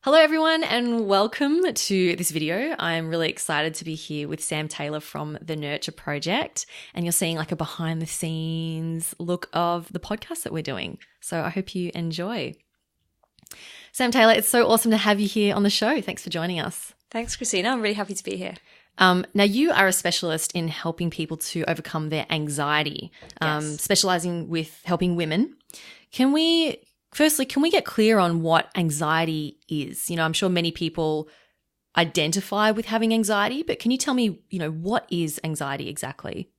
Hello everyone and welcome to this video. I'm really excited to be here with Sam Taylor from the Nurture Project, and you're seeing like a behind the scenes look of the podcast that we're doing. So I hope you enjoy. Sam Taylor, it's so awesome to have you here on the show. Thanks for joining us. Thanks, Christina. I'm really happy to be here. Now you are a specialist in helping people to overcome their anxiety, specializing with helping women. Firstly, can we get clear on what anxiety is? You know, I'm sure many people identify with having anxiety, but can you tell me, what is anxiety exactly?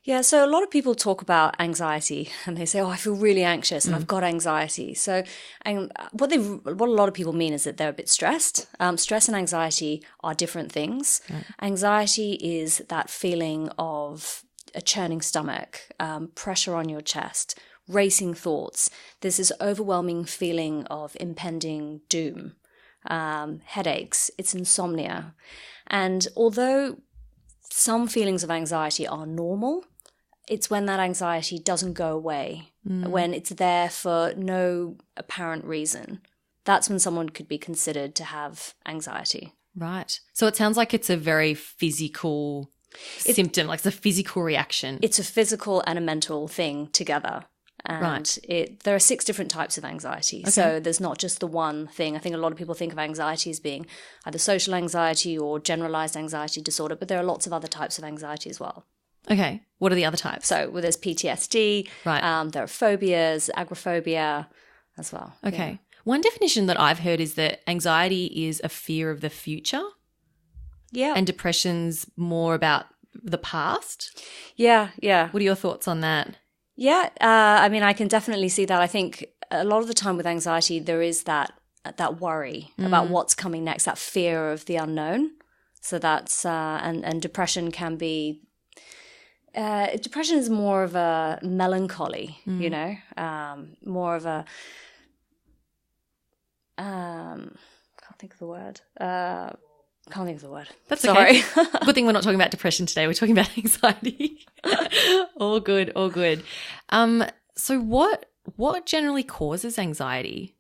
Yeah, so a lot of people talk about anxiety and they say, I feel really anxious and I've got anxiety. So what a lot of people mean is that they're a bit stressed. Stress and anxiety are different things. Right. Anxiety is that feeling of a churning stomach, pressure on your chest, racing thoughts. There's this overwhelming feeling of impending doom, headaches, it's insomnia. And although some feelings of anxiety are normal, it's when that anxiety doesn't go away, when it's there for no apparent reason. That's when someone could be considered to have anxiety. Right. So it sounds like it's a very physical symptom, like it's a physical reaction. It's a physical and a mental thing together. And there are 6 different types of anxiety. Okay. So there's not just the one thing. I think a lot of people think of anxiety as being either social anxiety or generalized anxiety disorder, but there are lots of other types of anxiety as well. Okay. What are the other types? So there's PTSD. Right. There are phobias, agoraphobia as well. Okay. Yeah. One definition that I've heard is that anxiety is a fear of the future. Yeah. And depression's more about the past. Yeah. What are your thoughts on that? Yeah, I can definitely see that. I think a lot of the time with anxiety, there is that worry about what's coming next, that fear of the unknown. So that's and depression can be. Depression is more of a melancholy, more of a. Can't think of the word. That's Sorry. Okay. Good thing we're not talking about depression today. We're talking about anxiety. All good. So what generally causes anxiety?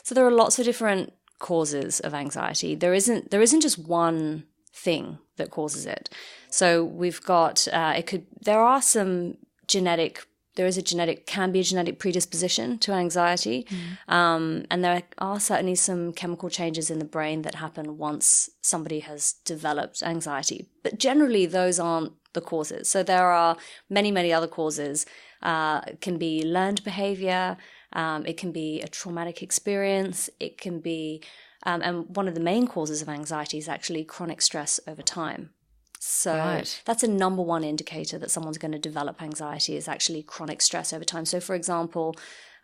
So there are lots of different causes of anxiety. There isn't just one thing that causes it. So we've got can be a genetic predisposition to anxiety. And there are certainly some chemical changes in the brain that happen once somebody has developed anxiety. But generally, those aren't the causes. So there are many, many other causes. It can be learned behavior. It can be a traumatic experience. It can be, and one of the main causes of anxiety is actually chronic stress over time. So that's a number one indicator that someone's going to develop anxiety is actually chronic stress over time. So, for example,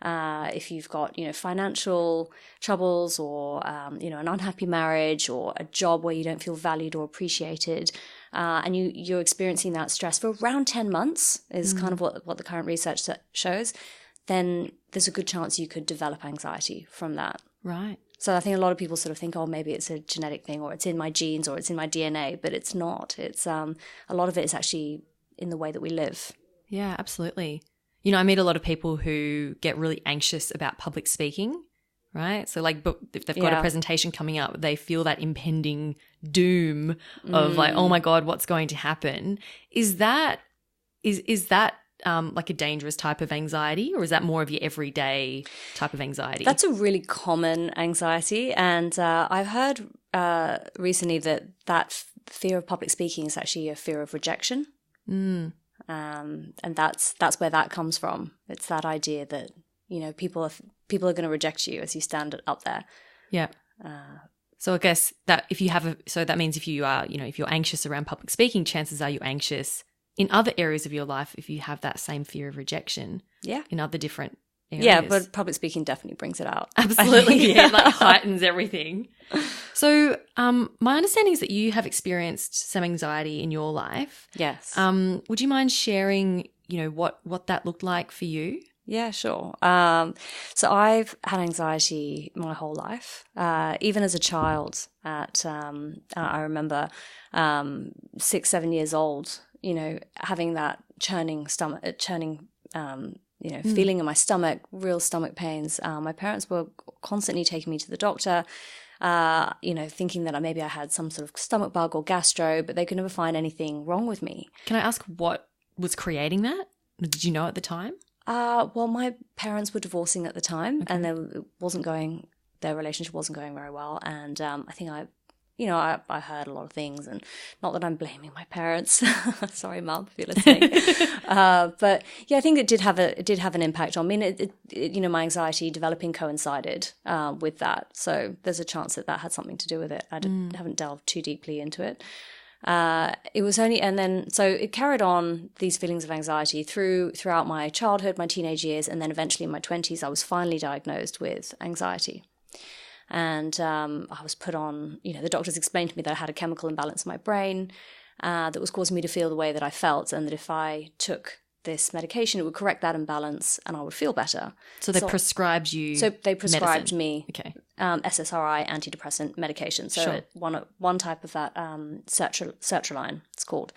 if you've got, financial troubles or, an unhappy marriage or a job where you don't feel valued or appreciated, and you're experiencing that stress for around 10 months is kind of what the current research shows, then there's a good chance you could develop anxiety from that. Right. So I think a lot of people sort of think, maybe it's a genetic thing or it's in my genes or it's in my DNA, but it's not. It's a lot of it is actually in the way that we live. Yeah, absolutely. I meet a lot of people who get really anxious about public speaking, right? So like if they've got a presentation coming up, they feel that impending doom of like, oh my God, what's going to happen? Is that like a dangerous type of anxiety, or is that more of your everyday type of anxiety? That's a really common anxiety. And I've heard recently that fear of public speaking is actually a fear of rejection. And that's where that comes from. It's that idea that, people are going to reject you as you stand up there. Yeah. So I guess that that means if you are, if you're anxious around public speaking, chances are you're anxious in other areas of your life if you have that same fear of rejection. Yeah. In other different areas. Yeah, but public speaking definitely brings it out. Absolutely. Yeah, it like heightens everything. So my understanding is that you have experienced some anxiety in your life. Yes. Would you mind sharing, what that looked like for you? Yeah, sure. So I've had anxiety my whole life. Even as a child I remember 6-7 years old, having that churning feeling in my stomach, real stomach pains. My parents were constantly taking me to the doctor. thinking that maybe I had some sort of stomach bug or gastro, but they could never find anything wrong with me. Can I ask what was creating that? Did you know at the time? Well, my parents were divorcing at the time, and their relationship wasn't going very well. And I think I heard a lot of things, and not that I'm blaming my parents. Sorry, Mum, if you're listening. But yeah, I think it did have an impact on me. And my anxiety developing coincided with that, so there's a chance that had something to do with it. I haven't delved too deeply into it. It was only, and then so it carried on, these feelings of anxiety throughout my childhood, my teenage years, and then eventually in my 20s, I was finally diagnosed with anxiety. And I was put on, the doctors explained to me that I had a chemical imbalance in my brain that was causing me to feel the way that I felt, and that if I took this medication, it would correct that imbalance and I would feel better. So they prescribed you So they prescribed medicine. me SSRI antidepressant medication. So one type of that, sertraline, it's called.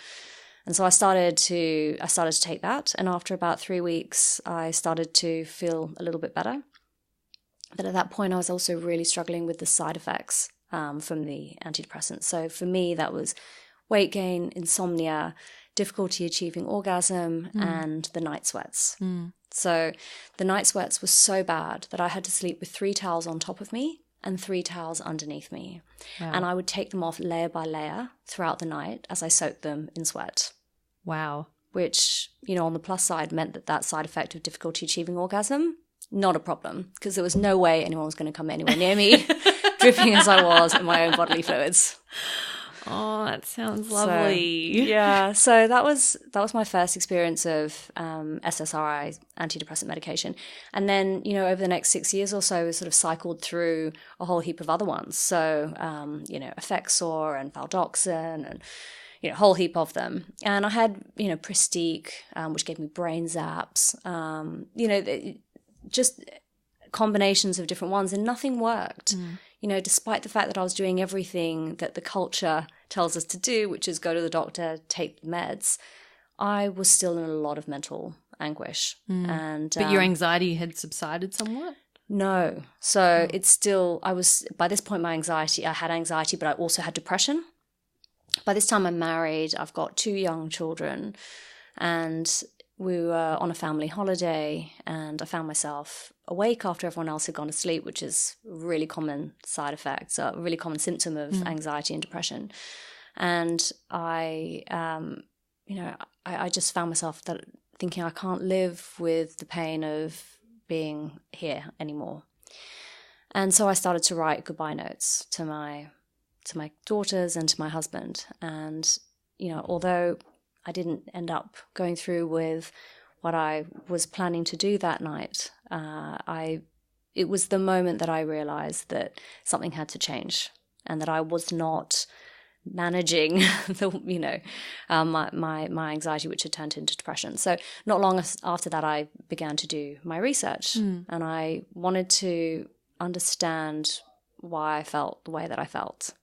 And so I started to take that, and after about 3 weeks, I started to feel a little bit better. But at that point, I was also really struggling with the side effects from the antidepressants. So for me, that was weight gain, insomnia, difficulty achieving orgasm, and the night sweats. So the night sweats were so bad that I had to sleep with 3 towels on top of me and 3 towels underneath me. Wow. And I would take them off layer by layer throughout the night as I soaked them in sweat. Wow. Which, on the plus side meant that side effect of difficulty achieving orgasm, not a problem, because there was no way anyone was going to come anywhere near me, dripping as I was in my own bodily fluids. Oh, that sounds lovely. So that was my first experience of SSRI antidepressant medication. And then, over the next 6 years or so, we sort of cycled through a whole heap of other ones. So, Effexor and Valdoxan and, a whole heap of them. And I had, Pristique, which gave me brain zaps, just combinations of different ones, and nothing worked. Despite the fact that I was doing everything that the culture tells us to do, which is go to the doctor, take meds, I was still in a lot of mental anguish. But your anxiety had subsided somewhat? No. So it's still, by this point, I had anxiety, but I also had depression. By this time I'm married, I've got 2 young children, and we were on a family holiday, and I found myself awake after everyone else had gone to sleep, which is a really common side effect, a really common symptom of anxiety and depression. And I just found myself thinking I can't live with the pain of being here anymore. And so I started to write goodbye notes to my daughters and to my husband. And, although I didn't end up going through with what I was planning to do that night, it was the moment that I realized that something had to change, and that I was not managing my anxiety, which had turned into depression. So not long after that, I began to do my research, and I wanted to understand why I felt the way that I felt.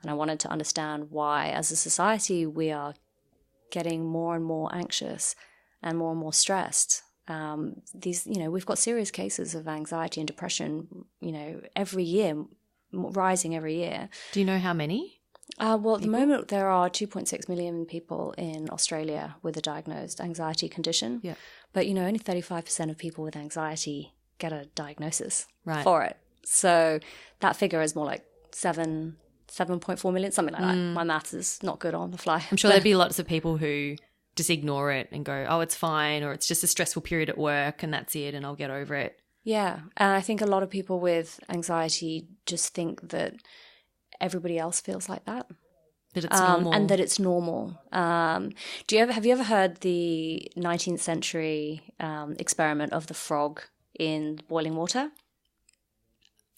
And I wanted to understand why, as a society, we are getting more and more anxious and more stressed. We've got serious cases of anxiety and depression, every year, rising every year. Do you know how many? Well, at the moment, there are 2.6 million people in Australia with a diagnosed anxiety condition. Yeah. But, only 35% of people with anxiety get a diagnosis for it. So that figure is more like 7.4 million, something like that. My maths is not good on the fly. I'm sure there'd be lots of people who just ignore it and go, oh, it's fine, or it's just a stressful period at work and that's it and I'll get over it. Yeah. And I think a lot of people with anxiety just think that everybody else feels like that. That it's normal. And that it's normal. Have you ever heard the 19th century experiment of the frog in boiling water?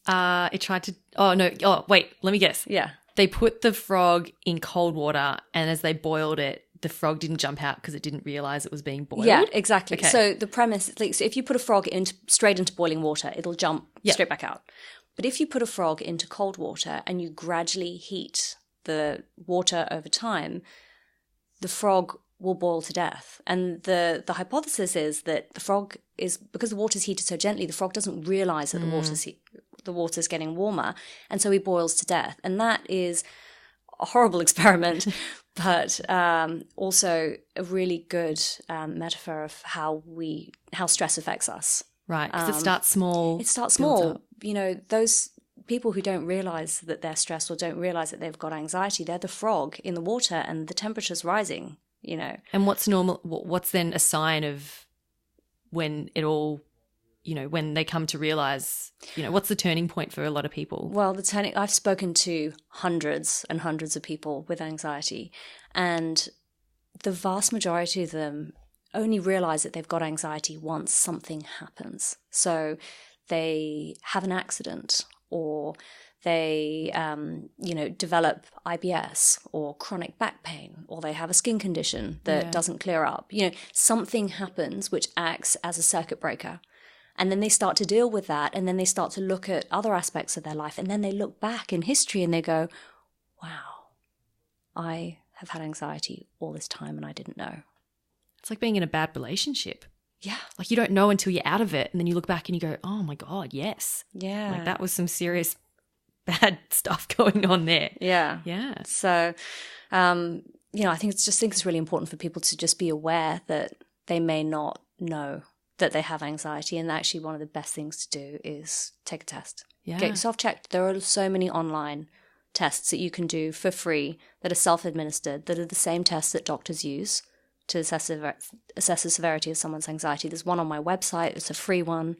It tried to... Oh, no. Oh, wait. Let me guess. Yeah. They put the frog in cold water, and as they boiled it, the frog didn't jump out because it didn't realize it was being boiled? Yeah, exactly. Okay. So the premise... so if you put a frog straight into boiling water, it'll jump straight back out. But if you put a frog into cold water and you gradually heat the water over time, the frog will boil to death. And the hypothesis is that the frog is... because the water's heated so gently, the frog doesn't realize that the the water's getting warmer. And so he boils to death. And that is a horrible experiment, but also a really good metaphor of how stress affects us. Right, because it starts small. It starts small. You know, those people who don't realize that they're stressed or don't realize that they've got anxiety, they're the frog in the water and the temperature's rising, you know. And what's normal? What's then a sign of when it all, you know, when they come to realize, you know, what's the turning point for a lot of people? Well, I've spoken to hundreds and hundreds of people with anxiety, and the vast majority of them only realize that they've got anxiety once something happens. So they have an accident, or they, develop IBS or chronic back pain, or they have a skin condition that doesn't clear up. You know, something happens which acts as a circuit breaker. And then they start to deal with that, and then they start to look at other aspects of their life, and then they look back in history and they go, wow, I have had anxiety all this time and I didn't know. It's like being in a bad relationship. Yeah. Like you don't know until you're out of it, and then you look back and you go, oh my God, yes. Yeah. Like that was some serious bad stuff going on there. Yeah. Yeah. So, I think it's really important for people to just be aware that they may not know that they have anxiety, and actually one of the best things to do is take a test. Yeah. Get yourself checked. There are so many online tests that you can do for free that are self-administered, that are the same tests that doctors use to assess the severity of someone's anxiety. There's one on my website. It's a free one.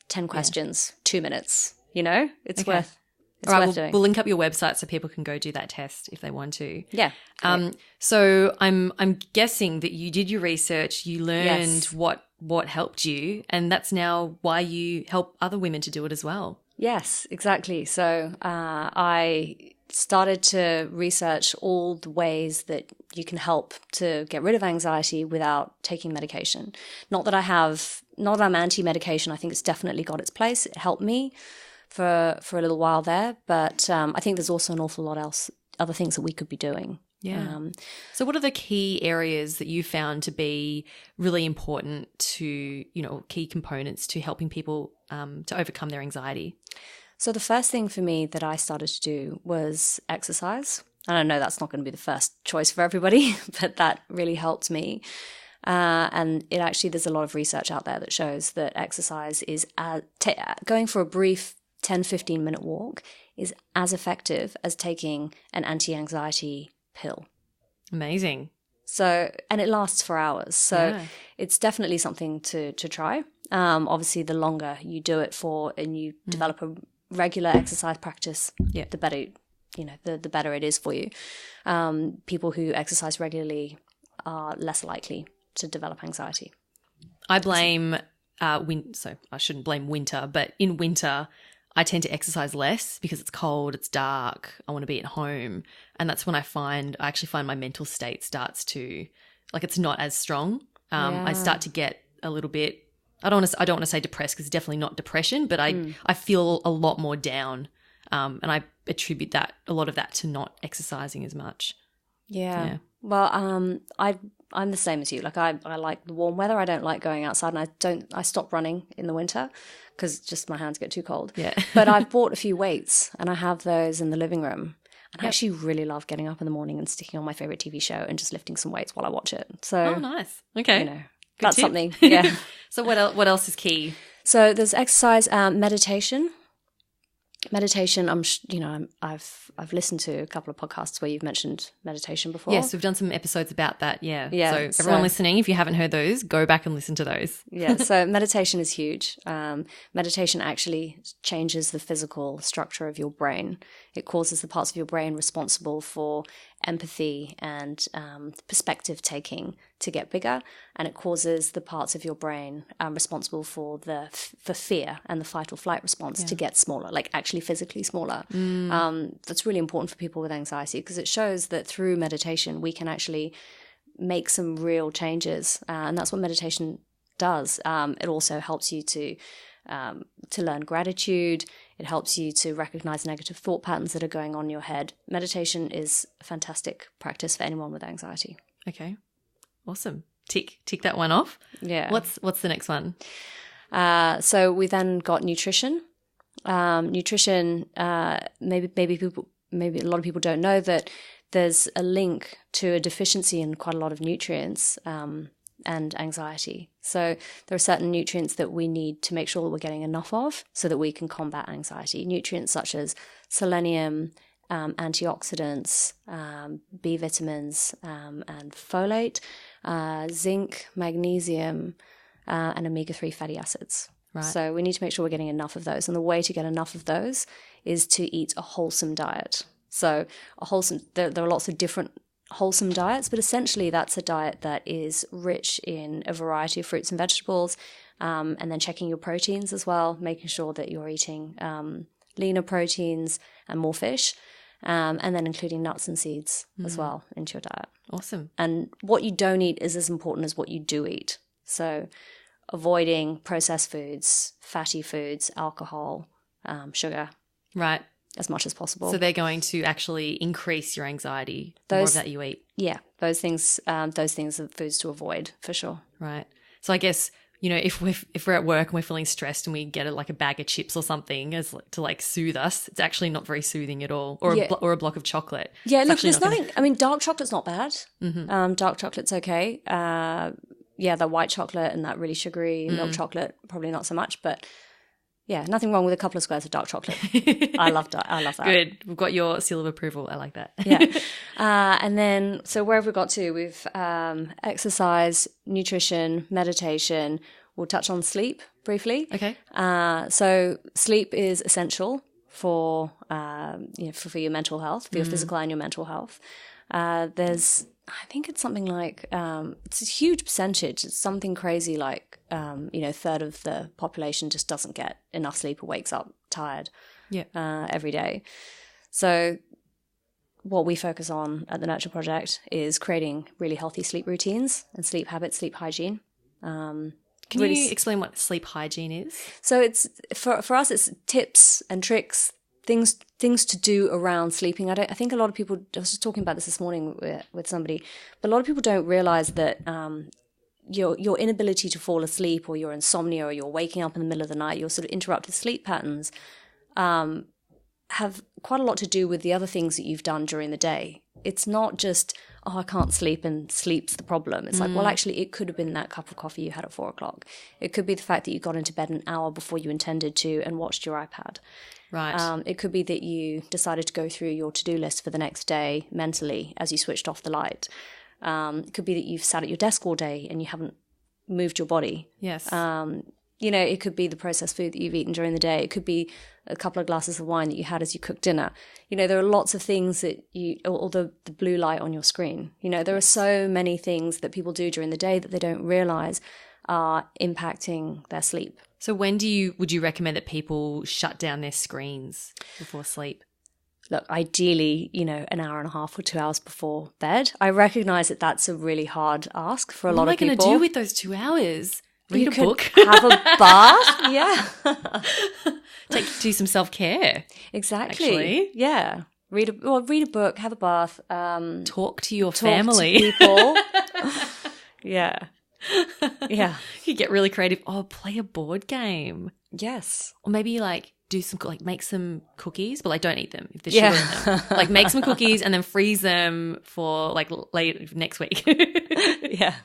10 questions, 2 minutes. You know, it's worth doing. We'll link up your website so people can go do that test if they want to. Yeah. So I'm guessing that you did your research, you learned what helped you, and that's now why you help other women to do it as well. Yes, exactly. So I started to research all the ways that you can help to get rid of anxiety without taking medication. Not that I'm anti-medication. I think it's definitely got its place. It helped me for a little while there, but I think there's also an awful lot other things that we could be doing. Yeah. So what are the key areas that you found to be really important to, you know, key components to helping people to overcome their anxiety? So the first thing for me that I started to do was exercise. And I know that's not going to be the first choice for everybody, but that really helped me. And there's a lot of research out there that shows that exercise is going for a brief 10-15 minute walk is as effective as taking an anti-anxiety pill. Amazing. So, and it lasts for hours. So it's definitely something to try. Obviously, the longer you do it for and you develop a regular exercise practice, the better, the better it is for you. People who exercise regularly are less likely to develop anxiety. I blame so I shouldn't blame winter, but in winter I tend to exercise less because it's cold, it's dark, I want to be at home, and that's when I actually find my mental state starts to, like, it's not as strong. I start to get a little bit, I don't want to say depressed, because it's definitely not depression, but I feel a lot more down, and I attribute a lot of that to not exercising as much. Yeah. Well, I'm the same as you. Like I like the warm weather. I don't like going outside, and I stop running in the winter because just my hands get too cold. Yeah. But I've bought a few weights and I have those in the living room. And I actually really love getting up in the morning and sticking on my favorite TV show and just lifting some weights while I watch it. So, oh, nice. Okay. That's something. Yeah. So what else is key? So there's exercise, meditation. Meditation, I've listened to a couple of podcasts where you've mentioned meditation before. Yes, we've done some episodes about that, yeah. So everyone so listening, if you haven't heard those, go back and listen to those. Yeah, so meditation is huge. Meditation actually changes the physical structure of your brain. It causes the parts of your brain responsible for empathy and perspective taking to get bigger, and it causes the parts of your brain responsible for fear and the fight or flight response to get smaller, like actually physically smaller. That's really important for people with anxiety, because it shows that through meditation we can actually make some real changes, and that's what meditation does. It also helps you to learn gratitude. It helps you to recognize negative thought patterns that are going on in your head. Meditation is a fantastic practice for anyone with anxiety. Okay, awesome. Tick that one off. Yeah. What's the next one? So we then got nutrition. Nutrition, maybe a lot of people don't know that there's a link to a deficiency in quite a lot of nutrients and anxiety. So there are certain nutrients that we need to make sure that we're getting enough of so that we can combat anxiety. Nutrients such as selenium, antioxidants, B vitamins, and folate, zinc, magnesium, and omega-3 fatty acids. Right. So we need to make sure we're getting enough of those. And the way to get enough of those is to eat a wholesome diet. So there are lots of different wholesome diets, but essentially that's a diet that is rich in a variety of fruits and vegetables, and then checking your proteins as well, making sure that you're eating leaner proteins and more fish, and then including nuts and seeds as well into your diet. Awesome. And what you don't eat is as important as what you do eat. So avoiding processed foods, fatty foods, alcohol, sugar. Right. As much as possible. So they're going to actually increase your anxiety, more of that you eat. Yeah, those things are foods to avoid for sure. Right. So I guess, if we're at work and we're feeling stressed and we get a bag of chips or something to soothe us, it's actually not very soothing at all. Or a block of chocolate. Yeah, look, there's nothing. I mean, dark chocolate's not bad. Mm-hmm. Dark chocolate's okay. The white chocolate and that really sugary milk chocolate, probably not so much, but. Yeah, nothing wrong with a couple of squares of dark chocolate. I love that. Good. We've got your seal of approval. I like that. Yeah. And then, so where have we got to? We've exercise, nutrition, meditation. We'll touch on sleep briefly. Okay. So sleep is essential for your mental health, for your physical and your mental health. I think it's something like, it's a huge percentage. It's something crazy like, a third of the population just doesn't get enough sleep or wakes up tired every day. So what we focus on at the Nurture Project is creating really healthy sleep routines and sleep habits, sleep hygiene. Can you explain what sleep hygiene is? So it's for us, it's tips and tricks, things to do around sleeping. I think a lot of people, I was just talking about this morning with somebody, but a lot of people don't realize that your inability to fall asleep, or your insomnia, or your waking up in the middle of the night, your sort of interrupted sleep patterns have quite a lot to do with the other things that you've done during the day. It's not just, I can't sleep and sleep's the problem. It's like, well, actually, it could have been that cup of coffee you had at 4:00. It could be the fact that you got into bed an hour before you intended to and watched your iPad. Right. It could be that you decided to go through your to-do list for the next day mentally as you switched off the light. It could be that you've sat at your desk all day and you haven't moved your body. Yes. It could be the processed food that you've eaten during the day. It could be a couple of glasses of wine that you had as you cooked dinner. There are lots of things that or the blue light on your screen. There are so many things that people do during the day that they don't realize are impacting their sleep. So when would you recommend that people shut down their screens before sleep? Look, ideally, an hour and a half or 2 hours before bed. I recognize that that's a really hard ask for a lot of people. What am I going to do with those 2 hours? Read a book? Have a bath? Yeah. Do some self-care. Exactly. Actually. Yeah. Read a book, have a bath. Talk to your family. To people. Yeah. Yeah. You get really creative. Oh, play a board game. Yes. Or maybe make some cookies, but don't eat them if there's sugar in them. Make some cookies and then freeze them for late next week. Yeah.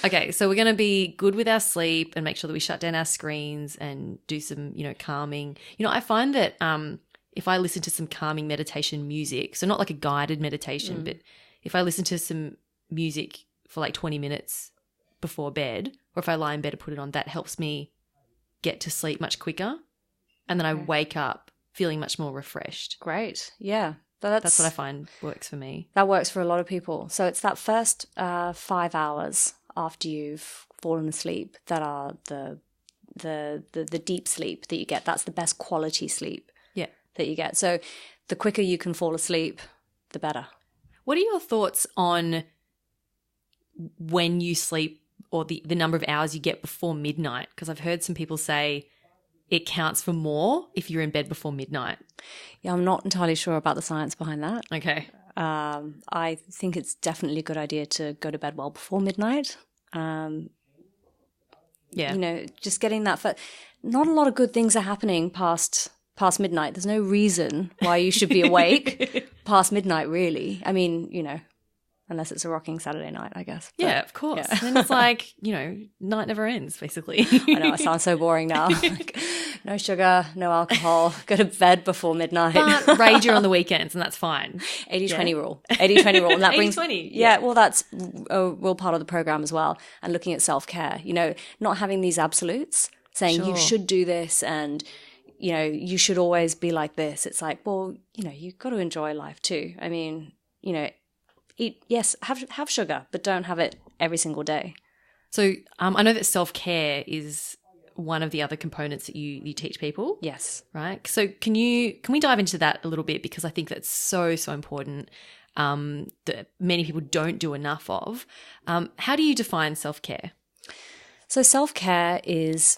Okay, so we're going to be good with our sleep and make sure that we shut down our screens and do some, calming. I find that if I listen to some calming meditation music, so not like a guided meditation, but if I listen to some music for 20 minutes before bed, or if I lie in bed and put it on, that helps me get to sleep much quicker. And then I wake up feeling much more refreshed. Great. Yeah. That's what I find works for me. That works for a lot of people. So it's that first 5 hours after you've fallen asleep that are the deep sleep that you get. That's the best quality sleep that you get. So the quicker you can fall asleep, the better. What are your thoughts on when you sleep, or the number of hours you get before midnight? Because I've heard some people say it counts for more if you're in bed before midnight. Yeah, I'm not entirely sure about the science behind that. Okay. I think it's definitely a good idea to go to bed well before midnight. Yeah. You know, just getting that. Not a lot of good things are happening past midnight. There's no reason why you should be awake past midnight, really. I mean, you know, unless it's a rocking Saturday night, I guess. But, yeah, of course. Yeah. And it's like, you know, night never ends, basically. I know, I sound so boring now. Like, no sugar, no alcohol, go to bed before midnight. But rager on the weekends, and that's fine. 80-20 rule. 80-20 rule. And that brings 80-20. Yeah, well, that's a real part of the program as well. And looking at self-care, you know, not having these absolutes, saying you should do this and, you know, you should always be like this. It's like, well, you know, you've got to enjoy life too. I mean, you know, have sugar, but don't have it every single day. So I know that self-care is one of the other components that you teach people. Yes. Right. So can we dive into that a little bit, because I think that's so important, that many people don't do enough of. How do you define self-care? So self-care is,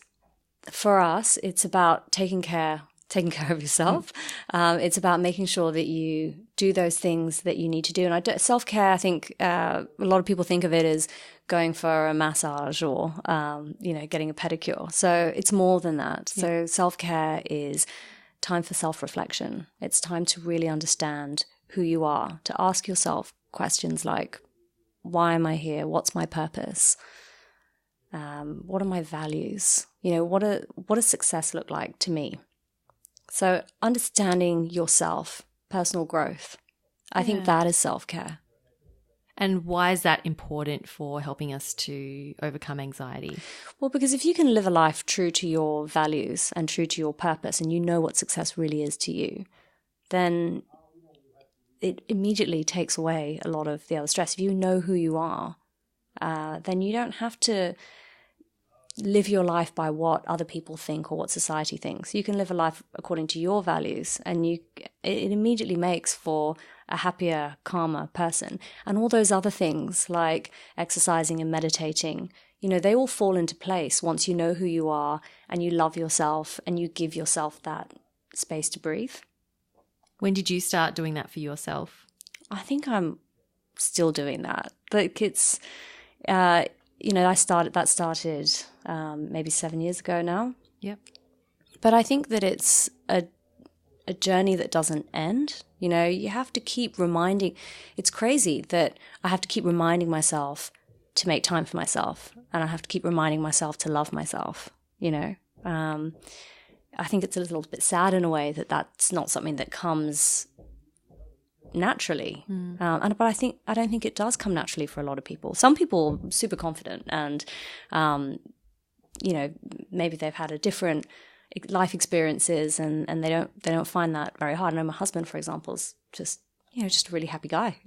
for us, it's about taking care of yourself. It's about making sure that you do those things that you need to do. And self-care, I think a lot of people think of it as going for a massage or, you know, getting a pedicure. So it's more than that. Yeah. So self-care is time for self-reflection. It's time to really understand who you are, to ask yourself questions like, why am I here? What's my purpose? What are my values? You know, what does success look like to me? So understanding yourself, personal growth, I think that is self-care. And why is that important for helping us to overcome anxiety? Well, because if you can live a life true to your values and true to your purpose, and you know what success really is to you, then it immediately takes away a lot of the other stress. If you know who you are, then you don't have to live your life by what other people think or what society thinks. You can live a life according to your values, and it immediately makes for a happier, calmer person. And all those other things like exercising and meditating, you know, they all fall into place once you know who you are and you love yourself and you give yourself that space to breathe. When did you start doing that for yourself? I think I'm still doing that. Like it's, you know, that started maybe 7 years ago now. Yep. But I think that it's a journey that doesn't end. You know, you have to keep reminding. It's crazy that I have to keep reminding myself to make time for myself, and I have to keep reminding myself to love myself. You know, I think it's a little bit sad in a way that that's not something that comes naturally. But I don't think it does come naturally for a lot of people. Some people are super confident and, you know, maybe they've had a different life experiences and they don't find that very hard. I know my husband, for example, is just a really happy guy.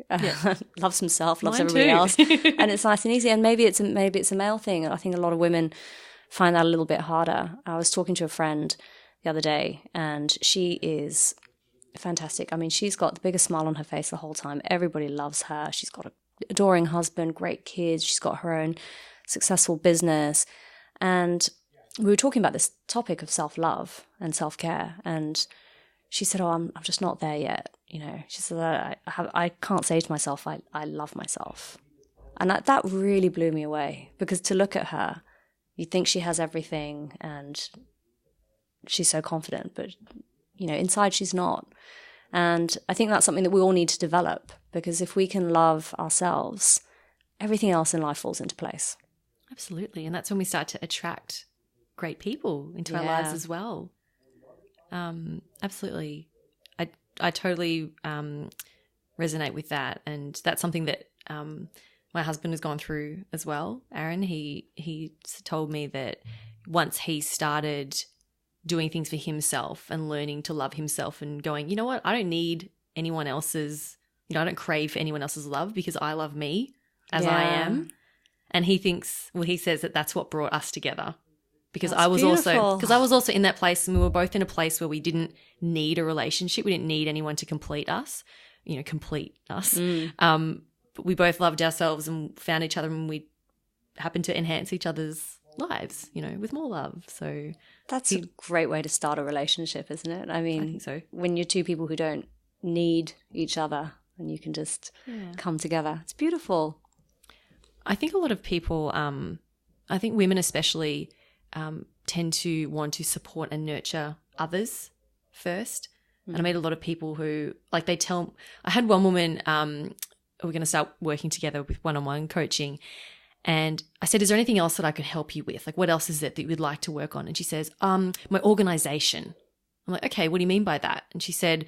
Loves himself, loves everybody else. And it's nice and easy. And maybe it's a male thing. I think a lot of women find that a little bit harder. I was talking to a friend the other day, and she is fantastic. I mean, she's got the biggest smile on her face the whole time. Everybody loves her. She's got an adoring husband, great kids. She's got her own successful business. And we were talking about this topic of self-love and self-care. And she said, I'm just not there yet. You know, she said, I can't say to myself, I love myself. And that really blew me away, because to look at her, you think she has everything and she's so confident, but you know, inside she's not. And I think that's something that we all need to develop, because if we can love ourselves, everything else in life falls into place. Absolutely. And that's when we start to attract great people into our lives as well. Absolutely. I totally resonate with that. And that's something that my husband has gone through as well, Aaron. He told me that once he started doing things for himself and learning to love himself and going, you know what, I don't need anyone else's, you know, I don't crave for anyone else's love, because I love me as I am. And he says that that's what brought us together, because I was also in that place, and we were both in a place where we didn't need a relationship. We didn't need anyone to complete us. But we both loved ourselves and found each other, and we happened to enhance each other's lives, you know, with more love. So that's a great way to start a relationship, isn't it? I mean, I think so. When you're two people who don't need each other and you can just come together, it's beautiful. I think a lot of people I think women especially tend to want to support and nurture others first. And I meet a lot of people who, like, they tell, I had one woman, we're going to start working together with one-on-one coaching. And I said, is there anything else that I could help you with? Like, what else is it that you would like to work on? And she says, my organization. I'm like, okay, what do you mean by that? And she said,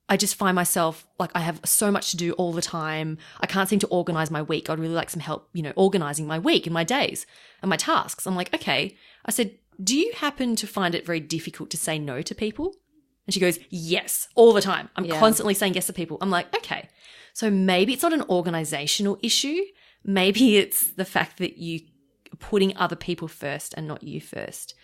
I just find myself, like, I have so much to do all the time. I can't seem to organize my week. I'd really like some help, organizing my week and my days and my tasks. I'm like, okay. I said, do you happen to find it very difficult to say no to people? And she goes, yes, all the time. I'm constantly saying yes to people. I'm like, okay. So maybe it's not an organizational issue. Maybe it's the fact that you are putting other people first and not you first.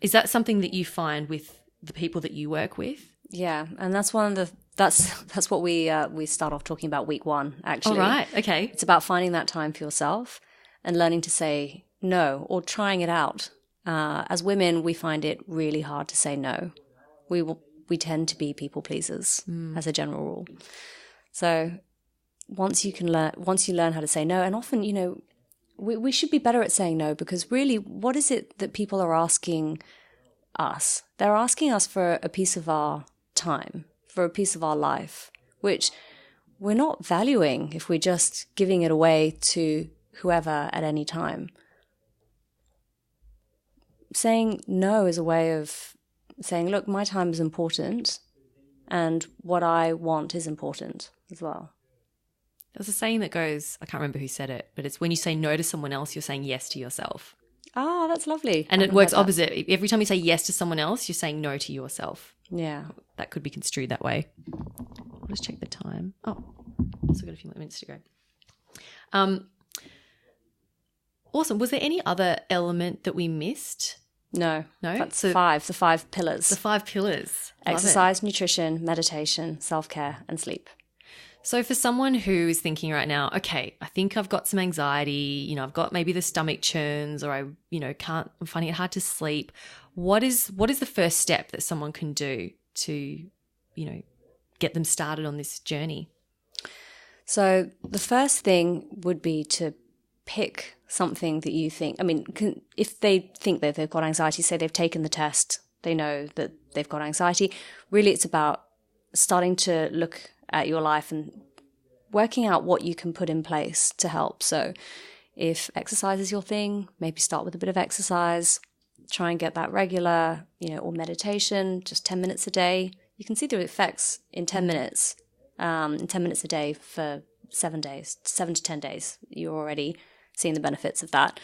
Is that something that you find with the people that you work with? Yeah, and that's one of the that's what we start off talking about week 1, actually. All right, okay. It's about finding that time for yourself and learning to say no, or trying it out. As women, we find it really hard to say no. We tend to be people pleasers as a general rule. So once you learn how to say no, and often, we should be better at saying no, because really, what is it that people are asking us? They're asking us for a piece of our time, for a piece of our life, which we're not valuing if we're just giving it away to whoever at any time. Saying no is a way of saying, look, my time is important and what I want is important as well. There's a saying that goes, I can't remember who said it, but it's when you say no to someone else, you're saying yes to yourself. Ah, that's lovely. And it works opposite. Every time you say yes to someone else, you're saying no to yourself. Yeah. That could be construed that way. I'll just check the time. Oh, still got a few more minutes to go. Awesome. Was there any other element that we missed? No. That's the 5 pillars. The 5 pillars. Exercise, nutrition, meditation, self-care, and sleep. So for someone who is thinking right now, okay, I think I've got some anxiety, I've got maybe the stomach churns, or I'm finding it hard to sleep. What is the first step that someone can do to, get them started on this journey? So the first thing would be to pick something that you think, if they think that they've got anxiety, say they've taken the test, they know that they've got anxiety. Really, it's about starting to look at your life and working out what you can put in place to help. So if exercise is your thing, maybe start with a bit of exercise, try and get that regular, or meditation, just 10 minutes a day. You can see the effects in 10 minutes, a day for 7 days, 7 to 10 days. You're already seeing the benefits of that.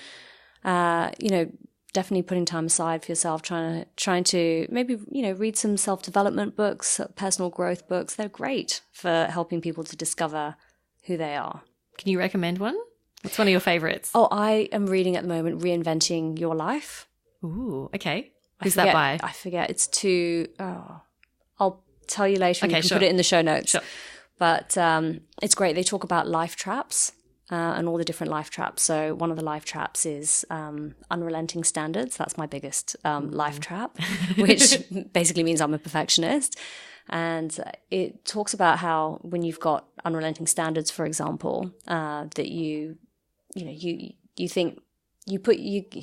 Definitely putting time aside for yourself, trying to maybe, read some self-development books, personal growth books. They're great for helping people to discover who they are. Can you recommend one? What's one of your favorites? Oh, I am reading at the moment Reinventing Your Life. Ooh, okay. Who's that by? I forget. It's I'll tell you later. Okay, you can sure. Put it in the show notes. Sure. But it's great. They talk about life traps. And all the different life traps. So one of the life traps is unrelenting standards. That's my biggest life trap, which basically means I'm a perfectionist. And it talks about how when you've got unrelenting standards, for example, that you think if you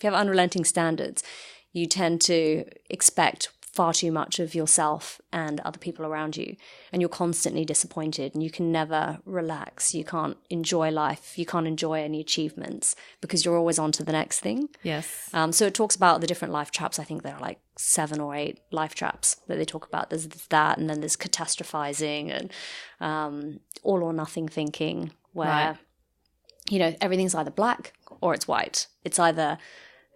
have unrelenting standards, you tend to expect far too much of yourself and other people around you, and you're constantly disappointed and you can never relax. You can't enjoy life. You can't enjoy any achievements because you're always on to the next thing. Yes. So it talks about the different life traps. I think there are like 7 or 8 life traps that they talk about. There's that, and then there's catastrophizing and all or nothing thinking, where everything's either black or it's white. It's either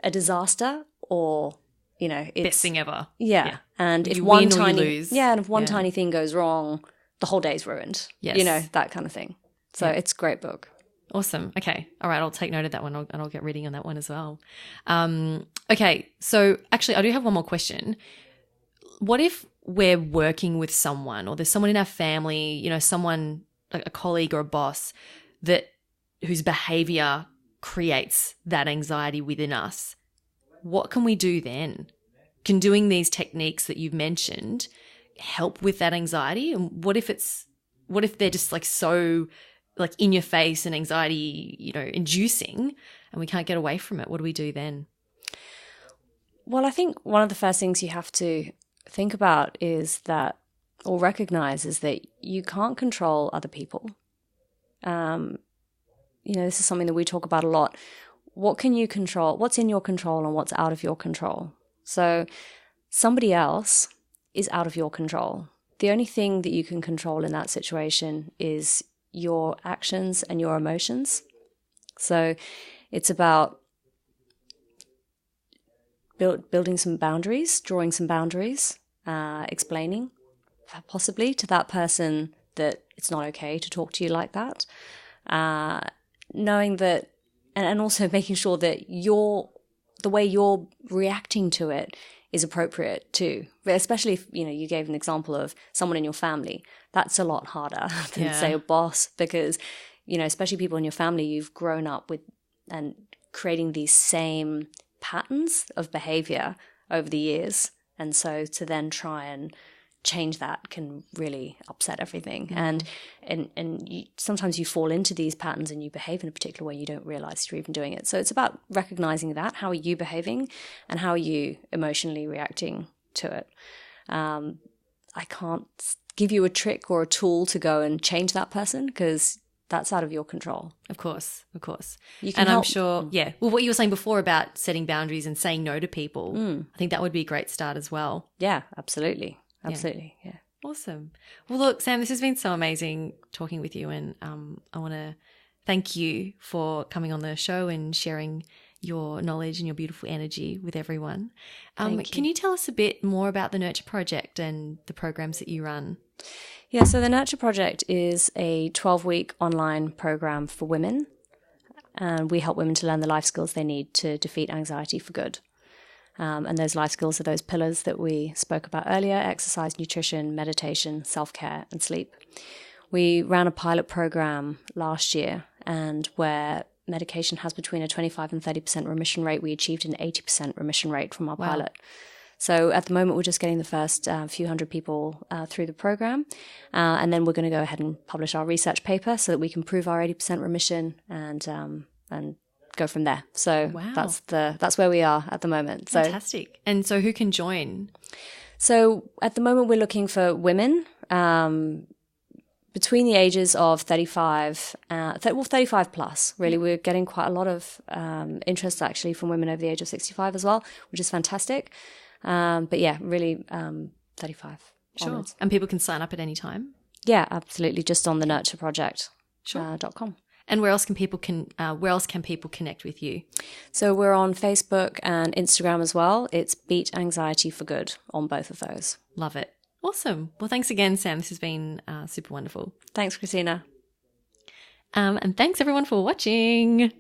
a disaster or it's best thing ever. Yeah. And if you one win tiny, or you lose. and if one tiny thing goes wrong, the whole day's ruined. Yes. That kind of thing. So it's a great book. Awesome. Okay. All right. I'll take note of that one and I'll get reading on that one as well. Okay. So actually I do have one more question. What if we're working with someone, or there's someone in our family, someone like a colleague or a boss whose behavior creates that anxiety within us? What can we do then? Can doing these techniques that you've mentioned help with that anxiety? And what if they're just like so like in your face and anxiety, inducing, and we can't get away from it, what do we do then? Well, I think one of the first things you have to think about is that, or recognize, is that you can't control other people. This is something that we talk about a lot. What can you control? What's in your control and what's out of your control? So somebody else is out of your control. The only thing that you can control in that situation is your actions and your emotions. So it's about building some boundaries, drawing some boundaries, explaining possibly to that person that it's not okay to talk to you like that. Knowing that, and also making sure that the way you're reacting to it is appropriate too. But especially if, you gave an example of someone in your family, that's a lot harder than say a boss, because, especially people in your family you've grown up with and creating these same patterns of behavior over the years. And so to then try and change that can really upset everything. Mm-hmm. And sometimes you fall into these patterns and you behave in a particular way, you don't realize you're even doing it. So it's about recognizing that. How are you behaving and how are you emotionally reacting to it? I can't give you a trick or a tool to go and change that person, because that's out of your control. Of course. You can help. I'm sure, well, what you were saying before about setting boundaries and saying no to people, I think that would be a great start as well. Yeah, absolutely. Yeah. Awesome. Well, look, Sam, this has been so amazing talking with you, and I want to thank you for coming on the show and sharing your knowledge and your beautiful energy with everyone. Can you tell us a bit more about the Nurture Project and the programs that you run? Yeah, so the Nurture Project is a 12-week online program for women, and we help women to learn the life skills they need to defeat anxiety for good. And those life skills are those pillars that we spoke about earlier: exercise, nutrition, meditation, self-care, and sleep. We ran a pilot program last year, and where medication has between a 25 and 30% remission rate, we achieved an 80% remission rate from our pilot. So at the moment, we're just getting the first few hundred people through the program. And then we're going to go ahead and publish our research paper so that we can prove our 80% remission and go from there. So that's where we are at the moment. So fantastic. And so who can join? So at the moment, we're looking for women between the ages of 35 plus, really. We're getting quite a lot of interest actually from women over the age of 65 as well, which is fantastic. But yeah, really 35 onwards. And people can sign up at any time? Yeah, absolutely. Just on the nurtureproject.com. And where else can people connect with you? So we're on Facebook and Instagram as well. It's Beat Anxiety for Good on both of those. Love it. Awesome. Well, thanks again, Sam. This has been super wonderful. Thanks, Christina. And thanks everyone for watching.